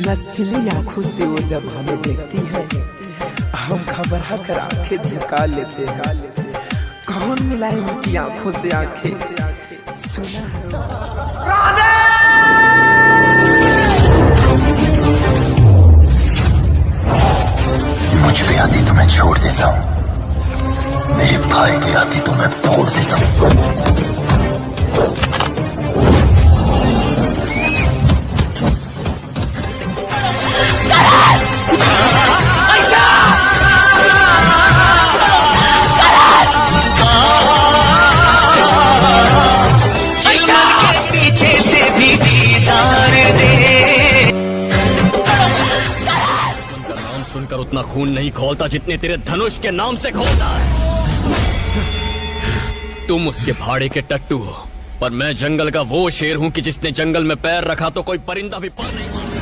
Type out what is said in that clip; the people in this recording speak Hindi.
नशीली आंखों से वो जब हमें देखती है, हम घबरा कर आंखें झुका लेते हैं। कौन मिलाए उनकी आंखों से आंखें? सुना मुझ पे आती तो मैं छोड़ देता हूँ, मेरे भाई की आती तो मैं फोड़ देता हूँ। सुनकर उतना खून नहीं खौलता जितने तेरे धनुष के नाम से खौलता है। तुम उसके भाड़े के टट्टू हो, पर मैं जंगल का वो शेर हूं कि जिसने जंगल में पैर रखा तो कोई परिंदा भी पर नहीं मारता।